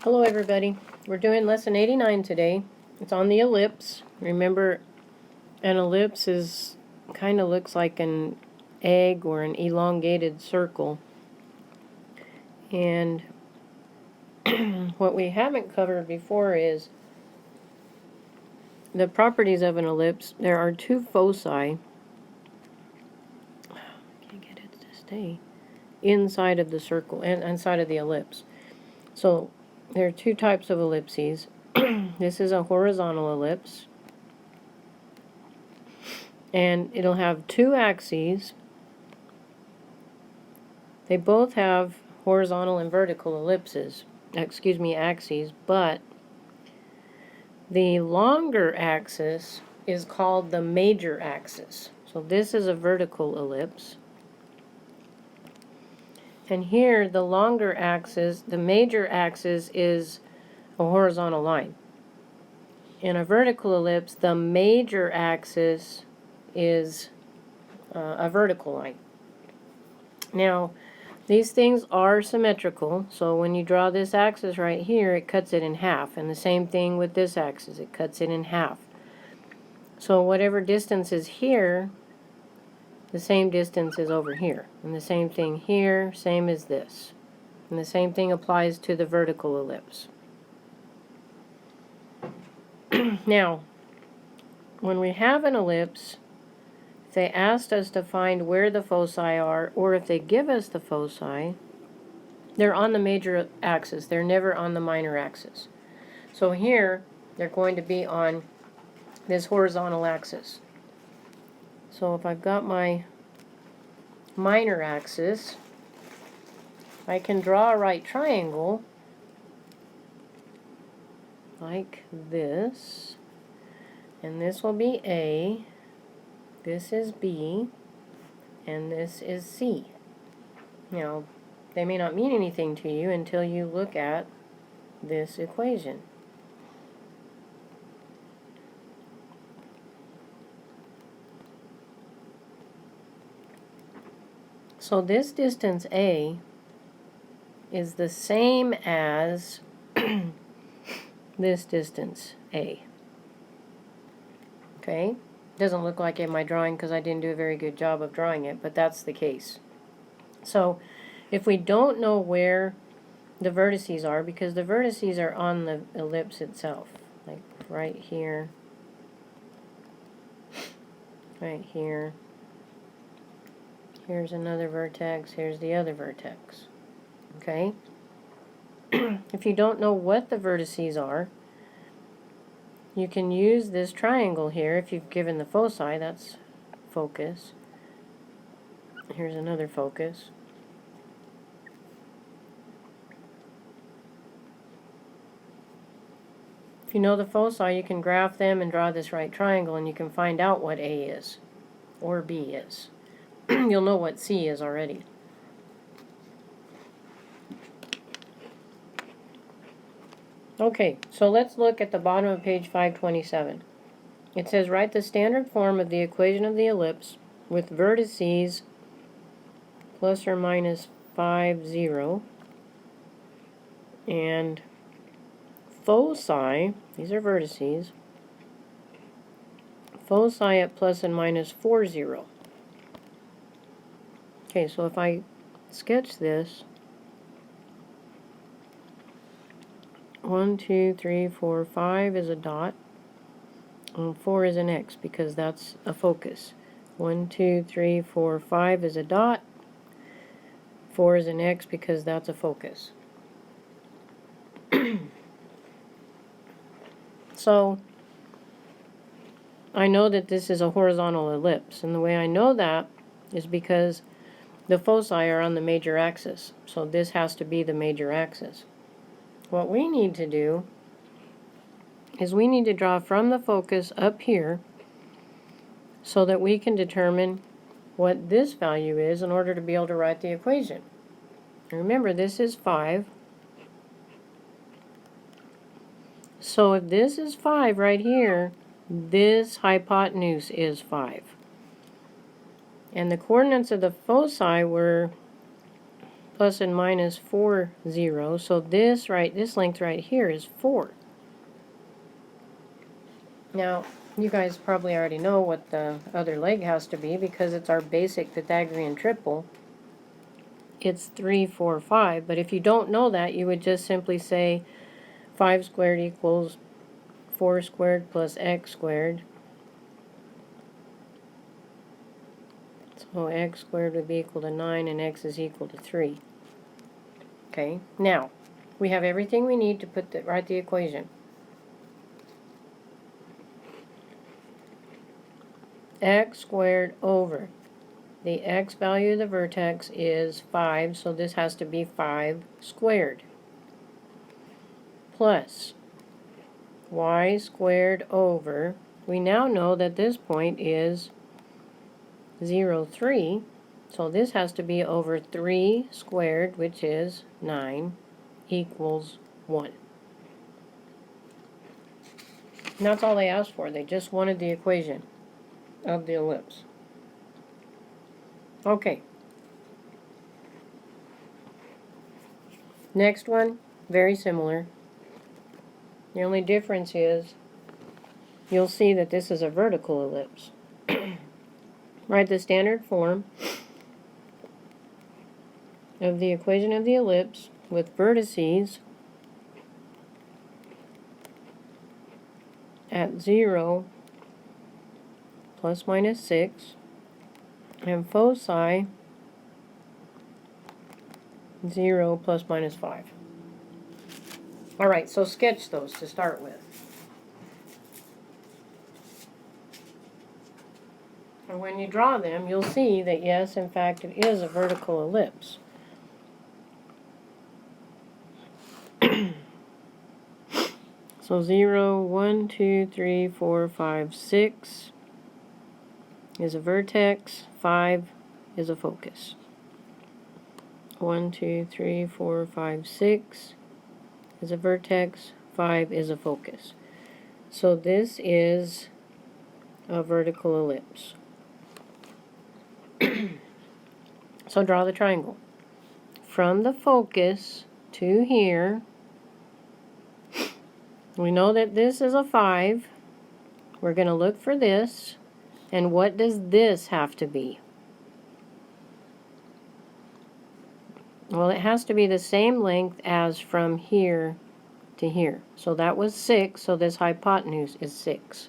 Hello everybody. We're doing lesson 89 today. It's on the ellipse. Remember, an ellipse is kind of looks like an egg or an elongated circle. And what we haven't covered before is the properties of an ellipse. There are two foci. Can't get it to stay inside of the circle and inside of the ellipse. So there are two types of ellipses. This is a horizontal ellipse, and it'll have two axes. They both have horizontal and vertical axes, but the longer axis is called the major axis. So this is a vertical ellipse. And here, the longer axis, the major axis, is a horizontal line. In a vertical ellipse, the major axis is a vertical line. Now, these things are symmetrical, so when you draw this axis right here, it cuts it in half. And the same thing with this axis, it cuts it in half. So whatever distance is here, the same distance is over here. And the same thing here, same as this. And the same thing applies to the vertical ellipse. Now, when we have an ellipse, if they asked us to find where the foci are, or if they give us the foci, they're on the major axis. They're never on the minor axis. So here, they're going to be on this horizontal axis. So if I've got my minor axis, I can draw a right triangle like this, and this will be A, this is B, and this is C. Now, they may not mean anything to you until you look at this equation. So this distance A is the same as this distance A. Okay? Doesn't look like it in my drawing because I didn't do a very good job of drawing it, but that's the case. So if we don't know where the vertices are, because the vertices are on the ellipse itself, like right here, right here, here's another vertex, here's the other vertex. Okay? If you don't know what the vertices are, you can use this triangle here. If you've given the foci, that's focus. Here's another focus. If you know the foci, you can graph them and draw this right triangle, and you can find out what A is, or B is. You'll know what C is already. Okay, so let's look at the bottom of page 527. It says, write the standard form of the equation of the ellipse with vertices plus or minus 5, 0, and foci, these are vertices, foci at plus and minus 4, 0. Okay, so if I sketch this, 1, 2, 3, 4, 5 is a dot, and 4 is an X because that's a focus. 1, 2, 3, 4, 5 is a dot, 4 is an X because that's a focus. So I know that this is a horizontal ellipse, and the way I know that is because the foci are on the major axis, so this has to be the major axis. What we need to do is we need to draw from the focus up here so that we can determine what this value is in order to be able to write the equation. Remember, this is 5. So if this is 5 right here, this hypotenuse is 5. And the coordinates of the foci were plus and minus 4 zeros. So this length right here is 4. Now, you guys probably already know what the other leg has to be because it's our basic Pythagorean triple. It's 3, 4, 5. But if you don't know that, you would just simply say 5 squared equals 4 squared plus x squared. So x squared would be equal to 9 and x is equal to 3. Okay, now we have everything we need to write the equation. X squared over the x value of the vertex is 5, so this has to be 5 squared, plus y squared over, we now know that this point is 0, 3, so this has to be over 3 squared, which is 9, equals 1. And that's all they asked for. They just wanted the equation of the ellipse. Okay. Next one, very similar. The only difference is you'll see that this is a vertical ellipse. Write the standard form of the equation of the ellipse with vertices at 0 plus minus 6 and foci 0 plus minus 5. Alright, so sketch those to start with. And when you draw them, you'll see that yes, in fact, it is a vertical ellipse. So 0, 1, 2, 3, 4, 5, 6 is a vertex, 5 is a focus. 1, 2, 3, 4, 5, 6 is a vertex, 5 is a focus. So this is a vertical ellipse. So draw the triangle. From the focus to here, we know that this is a 5. We're going to look for this. And what does this have to be? Well, it has to be the same length as from here to here. So that was 6, so this hypotenuse is 6.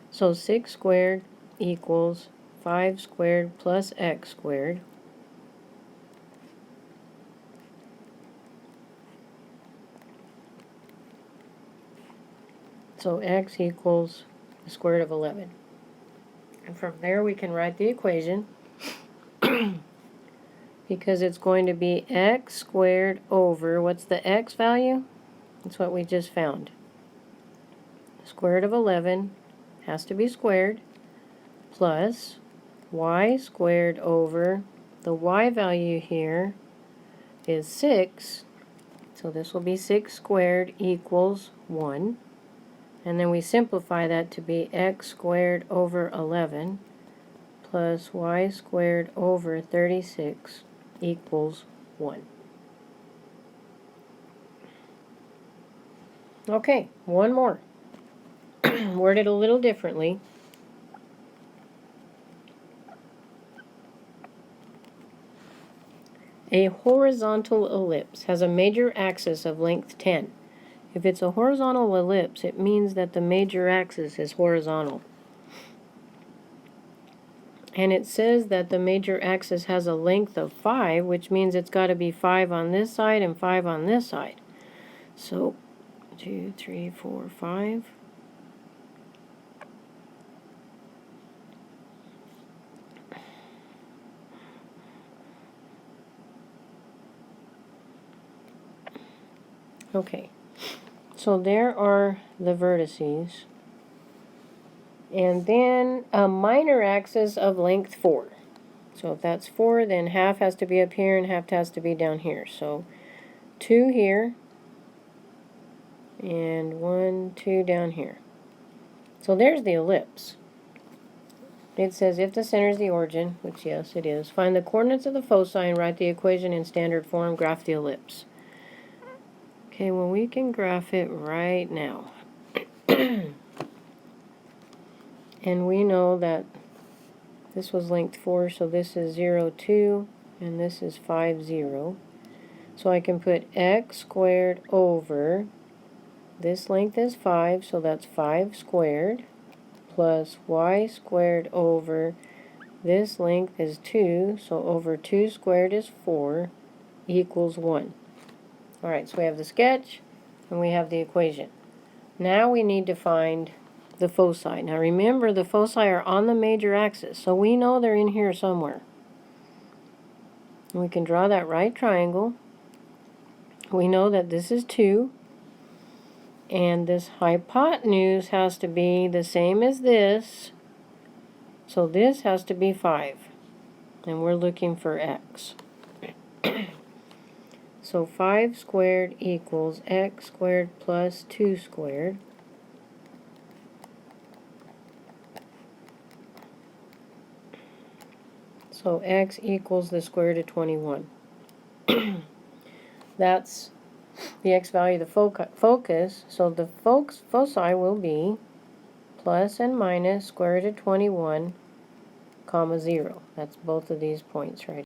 So 6 squared equals 5 squared plus x squared. So x equals the square root of 11. And from there we can write the equation because it's going to be x squared over, what's the x value? That's what we just found. The square root of 11 has to be squared, plus y squared over, the y value here is 6, so this will be 6 squared equals 1. And then we simplify that to be x squared over 11 plus y squared over 36 equals 1. Okay, one more. Worded a little differently. A horizontal ellipse has a major axis of length 10. If it's a horizontal ellipse, it means that the major axis is horizontal. And it says that the major axis has a length of 5, which means it's got to be 5 on this side and 5 on this side. So 2, 3, 4, 5. Okay, so there are the vertices. And then a minor axis of length 4. So if that's 4, then half has to be up here and half has to be down here. So 2 here and 1, 2 down here. So there's the ellipse. It says if the center is the origin, which yes it is, find the coordinates of the foci and write the equation in standard form, graph the ellipse. Okay, well we can graph it right now. And we know that this was length 4, so this is 0, 2, and this is 5, 0. So I can put x squared over, this length is 5, so that's 5 squared, plus y squared over, this length is 2, so over 2 squared is 4, equals 1. Alright, so we have the sketch, and we have the equation. Now we need to find the foci. Now remember, the foci are on the major axis, so we know they're in here somewhere. And we can draw that right triangle. We know that this is 2, and this hypotenuse has to be the same as this, so this has to be 5, and we're looking for x. So 5 squared equals x squared plus 2 squared. So x equals the square root of 21. That's the x value of the focus. So the foci will be plus and minus square root of 21, comma 0. That's both of these points right